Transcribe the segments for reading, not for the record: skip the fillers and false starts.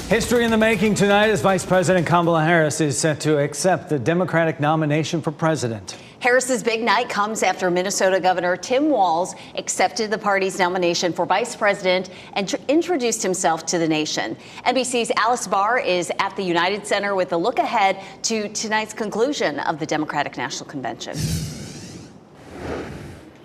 History in the making tonight as Vice President Kamala Harris is set to accept the Democratic nomination for president. Harris's big night comes after Minnesota Governor Tim Walz accepted the party's nomination for vice president and introduced himself to the nation. NBC's Alice Barr is at the United Center with a look ahead to tonight's conclusion of the Democratic National Convention.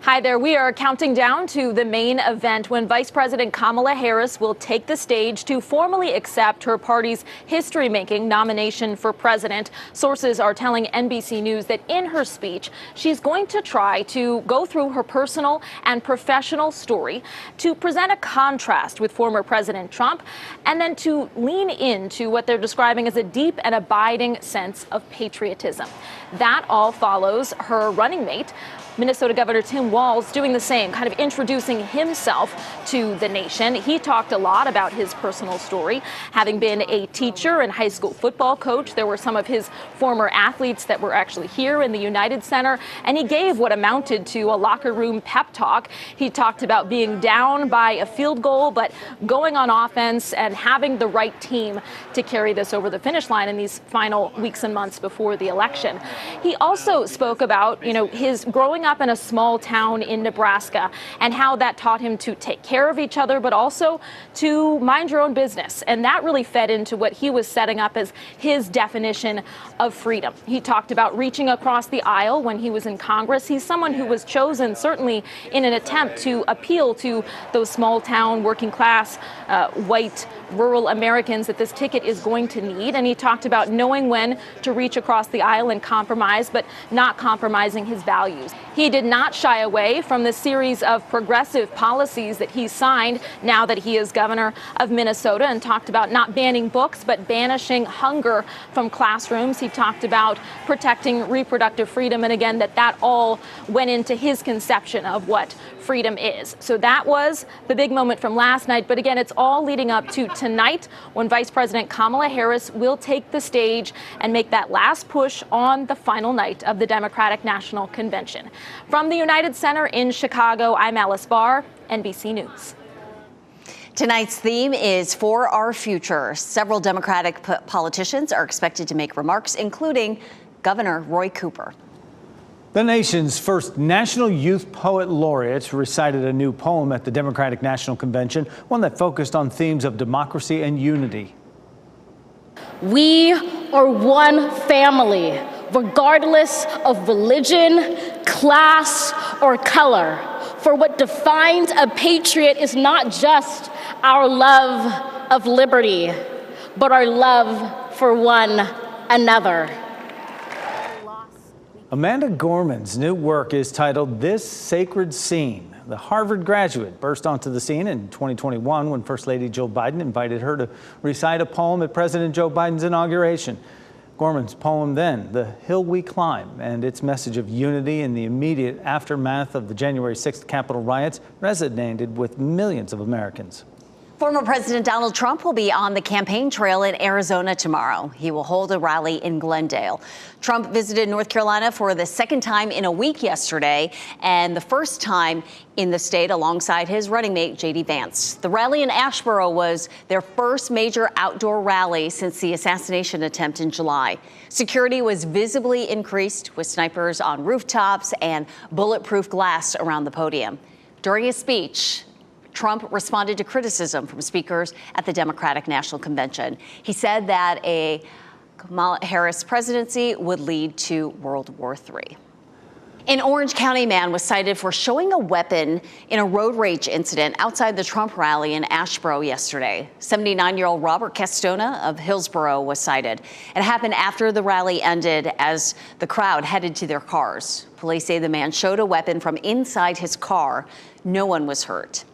Hi there. We are counting down to the main event when Vice President Kamala Harris will take the stage to formally accept her party's history-making nomination for president. Sources are telling NBC News that in her speech, she's going to try to go through her personal and professional story to present a contrast with former President Trump and then to lean into what they're describing as a deep and abiding sense of patriotism. That all follows her running mate, Minnesota Governor Tim Walz, doing the same, kind of introducing himself to the nation. He talked a lot about his personal story, having been a teacher and high school football coach. There were some of his former athletes that were actually here in the United Center, and he gave what amounted to a locker room pep talk. He talked about being down by a field goal, but going on offense and having the right team to carry this over the finish line in these final weeks and months before the election. He also spoke about, his growing up in a small town in Nebraska and how that taught him to take care of each other, but also to mind your own business. And that really fed into what he was setting up as his definition of freedom. He talked about reaching across the aisle when he was in Congress. He's someone who was chosen certainly in an attempt to appeal to those small town, working class, white, rural Americans that this ticket is going to need. And he talked about knowing when to reach across the aisle and compromise, but not compromising his values. He did not shy away from the series of progressive policies that he signed now that he is governor of Minnesota, and talked about not banning books, but banishing hunger from classrooms. He talked about protecting reproductive freedom, and again, that all went into his conception of what freedom is. So that was the big moment from last night. But again, it's all leading up to tonight when Vice President Kamala Harris will take the stage and make that last push on the final night of the Democratic National Convention. From the United Center in Chicago, I'm Alice Barr, NBC News. Tonight's theme is For Our Future. Several Democratic politicians are expected to make remarks, including Governor Roy Cooper. The nation's first National Youth Poet Laureate recited a new poem at the Democratic National Convention, one that focused on themes of democracy and unity. We are one family, regardless of religion, class, or color. For what defines a patriot is not just our love of liberty, but our love for one another. Amanda Gorman's new work is titled This Sacred Scene. The Harvard graduate burst onto the scene in 2021 when First Lady Jill Biden invited her to recite a poem at President Joe Biden's inauguration. Gorman's poem then, The Hill We Climb, and its message of unity in the immediate aftermath of the January 6th Capitol riots resonated with millions of Americans. Former President Donald Trump will be on the campaign trail in Arizona tomorrow. He will hold a rally in Glendale. Trump visited North Carolina for the second time in a week yesterday, and the first time in the state alongside his running mate, J.D. Vance. The rally in Asheboro was their first major outdoor rally since the assassination attempt in July. Security was visibly increased with snipers on rooftops and bulletproof glass around the podium. During his speech, Trump responded to criticism from speakers at the Democratic National Convention. He said that a Kamala Harris presidency would lead to World War III. An Orange County man was cited for showing a weapon in a road rage incident outside the Trump rally in Asheboro yesterday. 79-year-old Robert Castona of Hillsborough was cited. It happened after the rally ended as the crowd headed to their cars. Police say the man showed a weapon from inside his car. No one was hurt.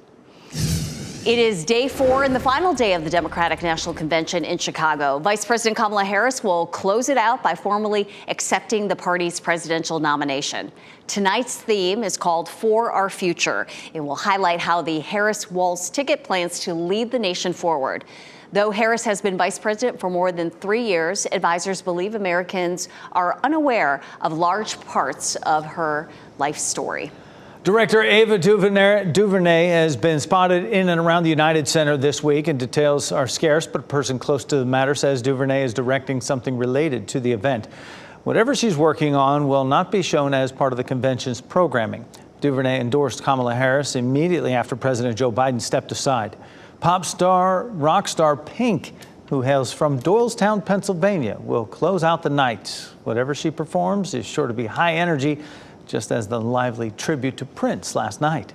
It is day 4 and the final day of the Democratic National Convention in Chicago. Vice President Kamala Harris will close it out by formally accepting the party's presidential nomination. Tonight's theme is called For Our Future. It will highlight how the Harris-Walz ticket plans to lead the nation forward. Though Harris has been vice president for more than 3 years, advisors believe Americans are unaware of large parts of her life story. Director Ava DuVernay has been spotted in and around the United Center this week, and details are scarce, but a person close to the matter says DuVernay is directing something related to the event. Whatever she's working on will not be shown as part of the convention's programming. DuVernay endorsed Kamala Harris immediately after President Joe Biden stepped aside. Pop star, rock star Pink, who hails from Doylestown, Pennsylvania, will close out the night. Whatever she performs is sure to be high energy, just as the lively tribute to Prince last night.